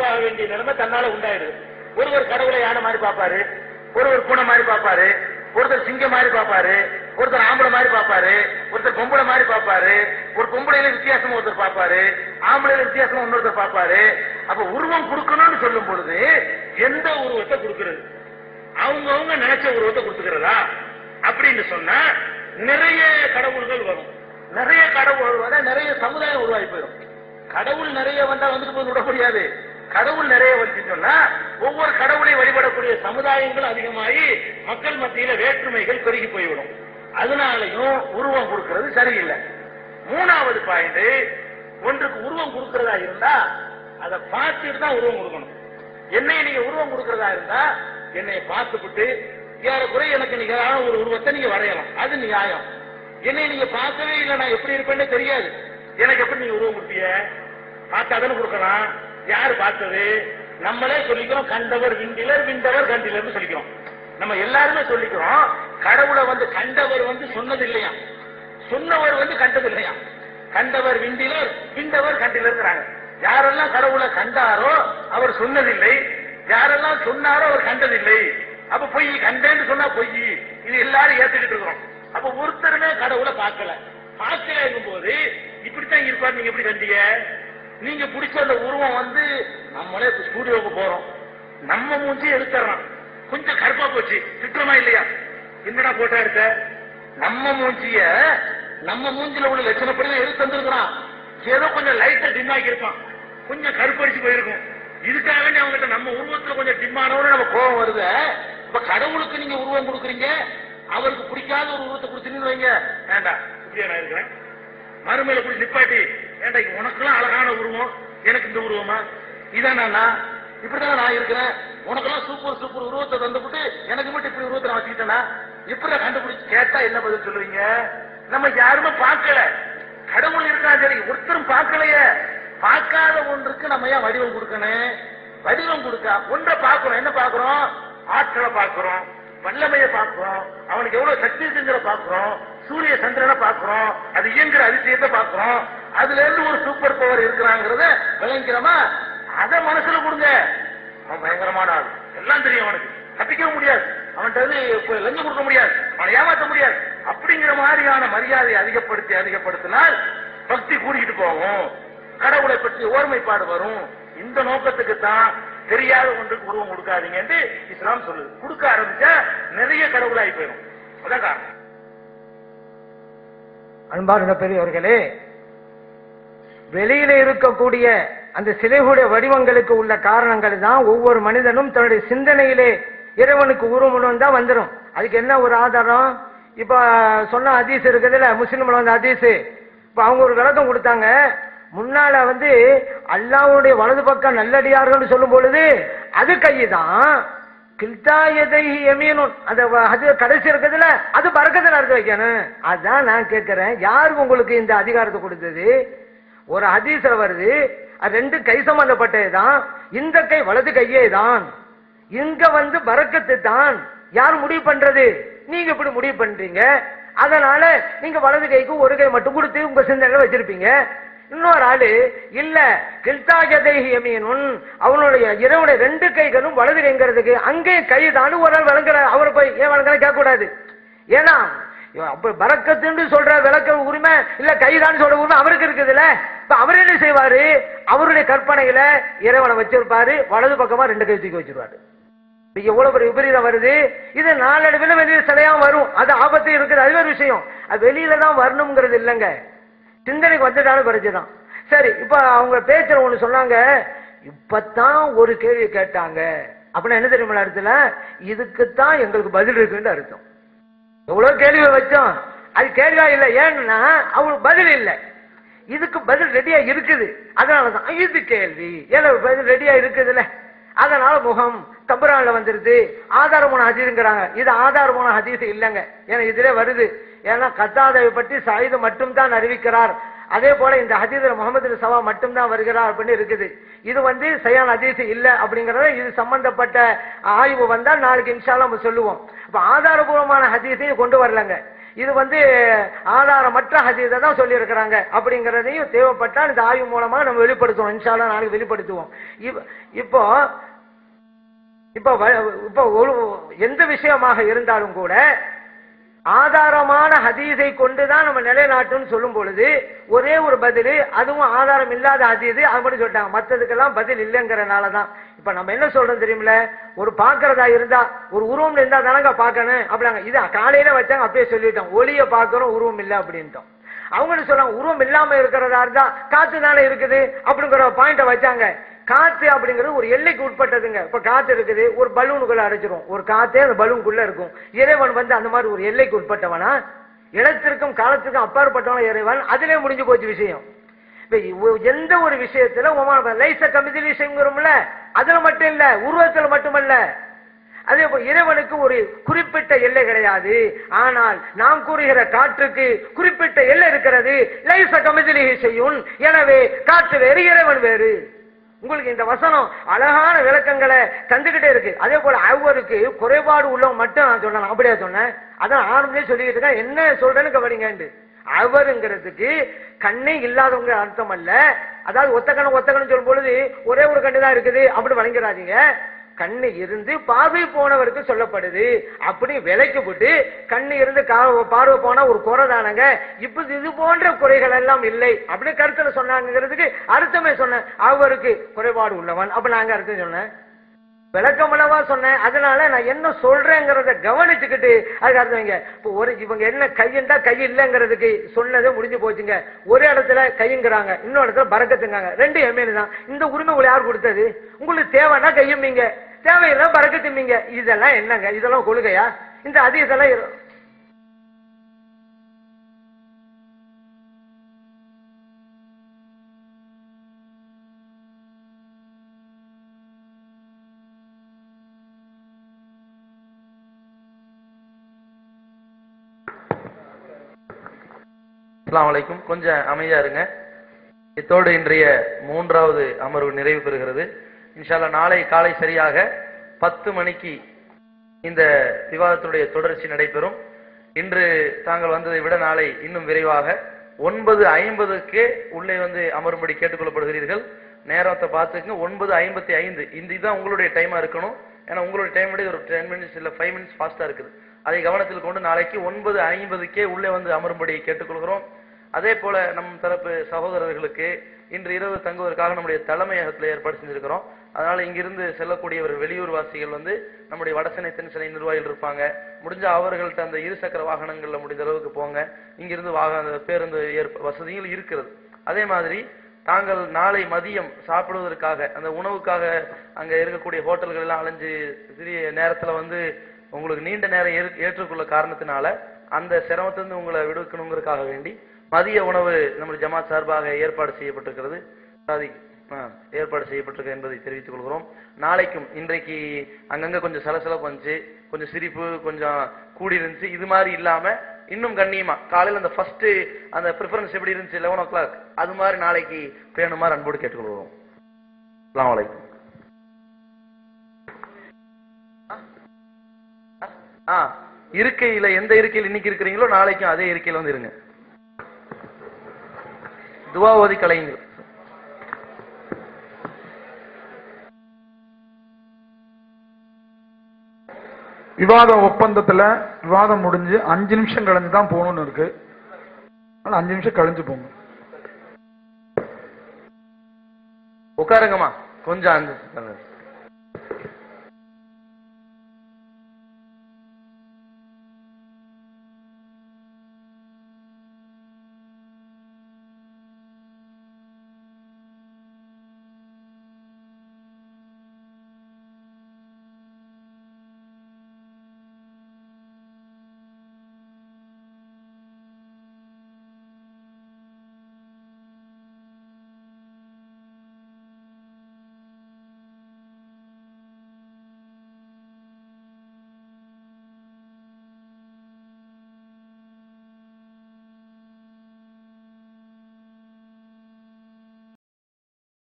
உருவாக வேண்டிய நிலைமை தன்னால உண்டாயிடுது. ஒருவர் கடவுளை யானை மாதிரி பார்ப்பாரு, ஒருவர் பூனை மாதிரி பார்ப்பாரு, ஒருத்தர் சிங்கம் மாதிரி பார்ப்பாரு, ஒருத்தர் ஆம்பளை மாதிரி பார்ப்பாரு, ஒருத்தர் பொம்பளை மாதிரி பார்ப்பாரு, ஒரு பொம்பளையில வித்தியாசமா ஒருத்தர் பார்ப்பாரு, ஆம்பளையில வித்தியாசமா இன்னொருத்தர் பார்ப்பாரு. அப்ப உருவம் கொடுக்கணும்னு சொல்லும் பொழுது எந்த உருவத்தை கொடுக்கிறது? அவங்கவுங்க நினைச்ச உருவத்தை கொடுத்துக்கிறதா அப்படின்னு சொன்னா நிறைய கடவுள்கள் வரும். நிறைய கடவுள் வந்தா நிறைய சமுதாயம் உருவாகி போயிடும். கடவுள் நிறைய வந்தா வந்துட்டு போய் விட முடியாது. கடவுள் நிறைய வந்துன்னு சொன்னா ஒவ்வொரு கடவுளை வழிபடக்கூடிய சமுதாயங்கள் அதிகமாகி மக்கள் மத்தியில வேற்றுமைகள் பெருகி போய்விடும். அதனாலையும் உருவம் கொடுக்கிறது சரியில்லை. மூணாவது பாயிண்ட், ஒன்றுக்கு உருவம் கொடுக்கிறதா இருந்தா அதை பார்த்துட்டு தான் உருவம் கொடுக்கணும். என்னைய நீங்க உருவம் கொடுக்கிறதா இருந்தா என்னைய பார்த்துவிட்டு ஏறக்குறை எனக்கு நிகரான ஒரு உருவத்தை நீங்க வரையலாம், அது நியாயம். என்னை நீங்க பார்க்கவே இல்லை, நான் எப்படி இருப்பேன்னு தெரியாது, எனக்கு எப்படி நீங்க உருவம் கொடுப்பீங்க? பார்த்தாதானே கொடுக்கலாம். யாரு பார்த்தது? நம்மளே சொல்லிக்கிறோம், கண்டவர் விண்டிலர், விண்டவர் கண்டிலர்னு சொல்லிக்கிறோம். நம்ம எல்லாருமே சொல்லிக்கிறோம். கடவுளை கண்டவர் சொன்னது இல்லையா, சொன்னவர் கண்டது இல்லையா. கண்டவர் விண்டிலர், விண்டவர் கண்டிலர். யாரெல்லாம் கடவுளை கண்டாரோ அவர் சொன்னதில்லை, யாரெல்லாம் சொன்னாரோ அவர் கண்டதில்லை. அப்ப பொய், கண்டேன்னு சொன்னா பொய். இது எல்லாரும் ஏத்துக்கிட்டு இருக்கிறோம். அப்ப ஒருத்தருமே கடவுளை பார்க்கல. பார்க்கல போது இப்படித்தான் இருப்பாரு. நீங்க எப்படி கண்டீங்க? நீங்க பிடிச்ச அந்த உருவம் நம்மளே ஸ்டூடியோவுக்கு போறோம், நம்ம மூஞ்சி எடுத்துறோம், கொஞ்சம் கருப்பா போச்சு, திட்டமா இல்லையா? என்னடா போட்டோ எடுத்த? நம்ம மூஞ்சிய நம்ம மூஞ்சில உள்ள லட்சணப்படி எடுத்து தந்துருக்கிறான். ஏதோ கொஞ்சம் லைட்டா டிம்மாக்கி இருப்பான், கொஞ்சம் கருப்படிச்சு போயிருக்கும். இதுக்காக வேண்டி அவங்ககிட்ட நம்ம உருவத்துல கொஞ்சம் டிம்மானவன நம்ம கோபம் வருது. இப்ப கடவுளுக்கு நீங்க உருவம் கொடுக்குறீங்க, அவருக்கு பிடிக்காத ஒரு உருவத்தை கொடுத்துருன்னு வைங்க, வேண்டாம் இப்படியா நான் இருக்கிறேன், மறுமையில போய் நிப்பாட்டி, ஏண்டா உனக்கெல்லாம் அழகான உருவம், எனக்கு இந்த உருவமா? இதான் இப்படிதான் நான் இருக்கிறேன், உனக்கெல்லாம் சூப்பர் சூப்பர் உருவத்தை தந்துவிட்டு எனக்கு மட்டும் இப்படி உருவத்தை நான் வச்சுக்கிட்டேன்னா இப்படி கண்டுபிடிச்சு கேட்டா என்ன பதில் சொல்லுவீங்க? நம்ம யாருமே பார்க்கல. கடவுள் இருக்கா சரி, ஒருத்தரும் பார்க்கலையே. பார்க்காத ஒன்றுக்கு நம்ம ஏன் வடிவம் கொடுக்கணும்? வடிவம் கொடுத்தா ஒன்றை பார்க்கிறோம். என்ன பார்க்கிறோம்? ஆற்றலை பார்க்கிறோம், வல்லமையை பார்க்கிறோம், அவனுக்கு எவ்வளவு சக்தி இருக்குங்கிற பார்க்கிறோம், சூரிய சந்திரனை பார்க்கிறோம், அது இயங்குற அதிசயத்தை பார்க்கிறோம். அதுல இருந்து ஒரு சூப்பர் பவர் இருக்கிறாங்கிறத விளங்கிறோமா? அதை மனசுல கொடுங்க. அவன் பயங்கரமான ஆள், எல்லாம் தெரியும், அவனுக்கு தப்பிக்கவும் முடியாது, அவன்கிட்ட லஞ்சம் கொடுக்க முடியாது, அவனை ஏமாற்ற முடியாது. அப்படிங்கிற மாதிரியான மரியாதையை அதிகப்படுத்தினால் பக்தி கூடிக்கிட்டு போகும், கடவுளை பற்றி ஓர்மைப்பாடு வரும். இந்த நோக்கத்துக்கு தான் தெரியாத ஒன்றுக்கு உருவம் கொடுக்காதீங்க என்று இஸ்லாம் சொல்லுது. கொடுக்க ஆரம்பிச்சா நிறைய கடவுளாகி போயிடும். அதான் காரணம். அன்பார்ந்த பெரியவர்களே, வெளியில இருக்கக்கூடிய அந்த சிலைகளுடைய வடிவங்களுக்கு உள்ள காரணங்கள் தான் ஒவ்வொரு மனிதனும் தன்னுடைய சிந்தனையிலே இறைவனுக்கு உருவம் தான் வந்துடும். அதுக்கு என்ன ஒரு ஆதாரம்? இப்ப சொன்ன ஹதீஸ் இருக்குதுல்ல, முஸ்லிம்ல வந்த ஹதீஸ். இப்ப அவங்க ஒரு விளக்கம் கொடுத்தாங்க. முன்னால அல்லாஹ்வுடைய வலது பக்கம் நல்லடியார்கள் சொல்லும் பொழுது அது கைதான், கில்தாயதை யமீனுன் அது கடைசி இருக்குதுல, அது பரக்கத்தை நடத்த வைக்கணும். அதான் நான் கேட்கிறேன், யார் உங்களுக்கு இந்த அதிகாரத்தை கொடுத்தது? ஒரு ஹதீஸ்ல வருது, அது ரெண்டு கை சம்பந்தப்பட்டதுதான், இந்த கை வலது கையே தான், இங்க பரக்கத்து தான். யார் முடிவு பண்றது? நீங்க இப்படி முடிவு பண்றீங்க. அதனால நீங்க வலது கைக்கு ஒரு கை மட்டும் கொடுத்து உங்க சிந்தனை வச்சிருப்பீங்க. இன்னொரு ஆளு இல்ல, கில்தாஜதை யமீனுன், அவனுடைய இறைவனுடைய ரெண்டு கைகளும் வலது கைங்கிறதுக்கு அங்கே கைதான் ஒரு ஆள் வழங்குற, அவரை போய் ஏன் வழங்குற கேட்க கூடாது. ஏன்னா அப்ப பரக்கத்துன்னு சொல்ற விளக்க உரிமை இல்ல, கைதான் சொல்ற உரிமை அவருக்கு இருக்குதுல்ல. இப்ப அவர் என்ன செய்வாரு? அவருடைய கற்பனையில இறைவனை வச்சிருப்பாரு, வலது பக்கமா ரெண்டு கை தூக்கி வச்சிருவாரு. எவ்வளவு பெரிய விபரீதம் வருது. இது நாளடைவில் வெளியில சிலையா வரும், அது ஆபத்து இருக்குது, அது ஒரு விஷயம். அது வெளியில தான் வரணுங்கிறது இல்லைங்க, சிந்தனைக்கு வந்துட்டாலும் குறைச்சுதான். சரி, இப்ப அவங்க பேச்சுல ஒண்ணு சொன்னாங்க, இப்பதான் ஒரு கேள்வி கேட்டாங்க அப்படின்னா என்ன தெரியுமா இடத்துல? இதுக்குத்தான் எங்களுக்கு பதில் இருக்குன்னு அர்த்தம். எவ்வளவு கேள்வி வச்சோம், அது கேள்வியா இல்லை. ஏன்னா அவங்களுக்கு பதில் இல்லை, இதுக்கு பதில் ரெடியா இருக்குது. அதனாலதான் இது கேள்வி. ஏன்னா பதில் ரெடியா இருக்குதுல்ல, அதனால முகம் தம்புரான்ல வந்துருது. ஆதாரமான ஹதீஸ்ங்கிறாங்க, இது ஆதாரமான ஹதீஸ் இல்லைங்க. ஏன்னா இதுல வருது, ஏன்னா கத்தாதாவை பற்றி சயீது மட்டும் தான் அறிவிக்கிறார். அதே போல இந்த ஹதீஸ்ல முகமது சவா மட்டும் தான் வருகிறார் அப்படின்னு இருக்குது. இது சயான் ஹதீஸ் இல்ல அப்படிங்கறத இது சம்பந்தப்பட்ட ஆய்வு வந்தா நாளைக்கு இன்ஷா அல்லாஹ் நம்ம சொல்லுவோம். இப்ப ஆதாரபூர்வமான ஹதீஸையும் கொண்டு வரலங்க. இது ஆதாரமற்ற ஹதீஸை தான் சொல்லி இருக்கிறாங்க அப்படிங்கறதையும் தேவைப்பட்டால் இந்த ஆய்வு மூலமா நம்ம வெளிப்படுத்துவோம். இன்ஷா அல்லாஹ் நாளைக்கு வெளிப்படுத்துவோம். இப்போ இப்போ இப்போ எந்த விஷயமாக இருந்தாலும் கூட ஆதாரமான ஹதீஸை கொண்டுதான் நம்ம நிலைநாட்டுன்னு சொல்லும் பொழுது ஒரே ஒரு பதில், அதுவும் ஆதாரம் இல்லாத ஹதீஸ், அது மட்டும் சொல்லிட்டாங்க. மற்றதுக்கெல்லாம் பதில் இல்லைங்கிறனாலதான் இப்ப நம்ம என்ன சொல்றோம் தெரியுமில்ல, ஒரு பாக்குறதா இருந்தா ஒரு உருவம் இருந்தா தானங்க பாக்கணும் அப்படிங்க. இது காலையில வச்சாங்க, அப்படியே சொல்லிட்டோம், ஒளிய பாக்குறோம் உருவம் இல்லை அப்படின்ட்டோம். அவங்க சொல்றாங்க உருவம் இல்லாம இருக்கிறதா இருந்தா காத்து தானே இருக்குது அப்படிங்கிற பாயிண்ட வச்சாங்க. காத்து அப்படிங்கிறது ஒரு எல்லைக்கு உட்பட்டதுங்க. இப்ப காத்து இருக்குது, ஒரு பலூனுக்குள்ள அடைச்சிரும், ஒரு காத்தே அந்த பலூனுக்குள்ள இருக்கும். இறைவன் அந்த மாதிரி ஒரு எல்லைக்கு உட்பட்டவனா, இடத்திற்கும் காலத்திற்கும் அப்பாற்பட்டவன இறைவன், அதிலே முடிஞ்சு போச்சு விஷயம். எந்த ஒரு விஷயத்துல லைச கமிதில் விஷயங்கிறோம்ல, அதுல மட்டும் இல்ல, உருவத்துல மட்டுமல்ல. அதே போல் இறைவனுக்கு ஒரு குறிப்பிட்ட எல்லை கிடையாது. ஆனால் நாம் கூறுகிற காற்றுக்கு குறிப்பிட்ட எல்லை இருக்கிறது. லைச கமிதில் செய்யும். எனவே காற்று வேறு, இறைவன் வேறு. உங்களுக்கு இந்த வசனம் அழகான விளக்கங்களை தந்துகிட்டே இருக்கு. அதே போல அவருக்கு குறைபாடு உள்ளவங்க மட்டும் நான் சொன்னேன், அப்படியே சொன்னேன். அதான் ஆரம்பமே சொல்லிக்கிட்டு இருக்கேன், என்ன சொல்றேன்னு கவனிங்க. அவருங்கிறதுக்கு கண்ணே இல்லாதவங்க அர்த்தம் அல்ல. அதாவது ஒத்த கண்ணு சொல்லும் பொழுது ஒரே ஒரு கண்ணு தான் இருக்குது அப்படி வழங்கிறாதீங்க. கண்ணு இருந்து பார்வை போனவருக்கு சொல்லப்படுது. அப்படி விலைக்கு போட்டு கண்ணு இருந்து பார்வை போனா ஒரு குறைதானங்க, இப்ப இது போன்ற குறைகள் எல்லாம் இல்லை அப்படி கருத்துல சொன்னாங்கிறதுக்கு அர்த்தமே சொன்னேன். அவருக்கு குறைபாடு உள்ளவன் அப்ப நாங்க அர்த்தம் சொன்னேன், விளக்கமளவா சொன்னேன். அதனால நான் என்ன சொல்றேங்கிறத கவனிச்சுக்கிட்டு அதுக்கு அர்த்தம் வைங்க. இப்போ இவங்க என்ன கையின்றா கை இல்லைங்கிறதுக்கு சொன்னதே முடிஞ்சு போச்சுங்க. ஒரு இடத்துல கையுங்கிறாங்க, இன்னொரு இடத்துல பறக்கத்துங்காங்க. ரெண்டு எம்ஏனு தான். இந்த உரிமை உங்களுக்கு யார் கொடுத்தது? உங்களுக்கு தேவைன்னா கையும்பீங்க, தேவையில்லை பறக்கத்தும்பீங்க. இதெல்லாம் என்னங்க, இதெல்லாம் கொள்கையா? இந்த அதெல்லாம் அஸ்ஸலாமு அலைக்கும். கொஞ்சம் அமைதியா இருங்க. இத்தோடு இன்றைய 3வது அமர்வு நிறைவு பெறுகிறது. இன்ஷா அல்லாஹ் நாளை காலை சரியாக 10 மணிக்கு இந்த விவாதத்துடைய தொடர்ச்சி நடைபெறும். இன்று தாங்கள் வந்ததை விட நாளை இன்னும் விரைவாக 9:50க்கே உள்ளே அமரும்படி கேட்டுக்கொள்ளப்படுகிறீர்கள். நேரத்தை பார்த்துக்குங்க, 9:55. இதுதான் உங்களுடைய டைமா இருக்கணும். ஏன்னா உங்களுடைய டைம் விட ஒரு 10 மினிட்ஸ் இல்ல 5 மினிட்ஸ் ஃபாஸ்டா இருக்குது. அதை கவனத்தில் கொண்டு நாளைக்கு 9:50க்கே உள்ளே அமரும்படி கேட்டுக்கொள்கிறோம். அதே போல நம் தரப்பு சகோதரர்களுக்கு இன்று இரவு தங்குவதற்காக நம்முடைய தலைமையகத்தில் ஏற்பாடு செஞ்சிருக்கிறோம். அதனால இங்கிருந்து செல்லக்கூடியவர்கள் வெளியூர் வாசிகள் நம்முடைய வடசென்னை தென்சென்னை நிர்வாகிகள் இருப்பாங்க. முடிஞ்ச அவர்கள்ட்ட அந்த இருசக்கர வாகனங்கள்ல முடிந்த அளவுக்கு போங்க. இங்கிருந்து பேருந்து வசதிகள் இருக்கிறது. அதே மாதிரி தாங்கள் நாளை மதியம் சாப்பிடுவதற்காக அந்த உணவுக்காக அங்க இருக்கக்கூடிய ஹோட்டல்கள் எல்லாம் அலைஞ்சு சிறிய நேரத்துல உங்களுக்கு நீண்ட நேரம் ஏற்றுக்கொள்ள காரணத்தினால அந்த சிரமத்திலிருந்து உங்களை விடுவிக்கணுங்கிறதுக்காக வேண்டி மதிய உணவு நம்முடைய ஜமாத் சார்பாக ஏற்பாடு செய்யப்பட்டிருக்கிறது. ஏற்பாடு செய்யப்பட்டிருக்க என்பதை தெரிவித்துக் கொள்கிறோம். நாளைக்கும் இன்றைக்கு அங்கங்க கொஞ்சம் சலசலப்பு வந்துச்சு, கொஞ்சம் சிரிப்பு கொஞ்சம் கூடி இருந்துச்சு. இது மாதிரி இல்லாம இன்னும் கண்ணியமா காலையில் அந்த ஃபர்ஸ்ட் அந்த ப்ரிஃபரன்ஸ் எப்படி இருந்துச்சு 11 o'clock அது மாதிரி நாளைக்கு பேணுமாறு அன்போடு கேட்டுக்கொள்கிறோம். அஸ்ஸலாமு அலைக்கும். இருக்கையில எந்த இருக்கையில் இன்னைக்கு இருக்கிறீங்களோ நாளைக்கும் அதே இருக்கையில் இருங்க. துவா ஓதி கலையுங்கள். விவாத ஒப்பந்தத்துல விவாதம் முடிஞ்சு 5 நிமிஷம் கழிஞ்சு தான் போகணும்னு இருக்கு. 5 நிமிஷம் கழிஞ்சு போங்க. உட்காருங்கம்மா கொஞ்சம் 5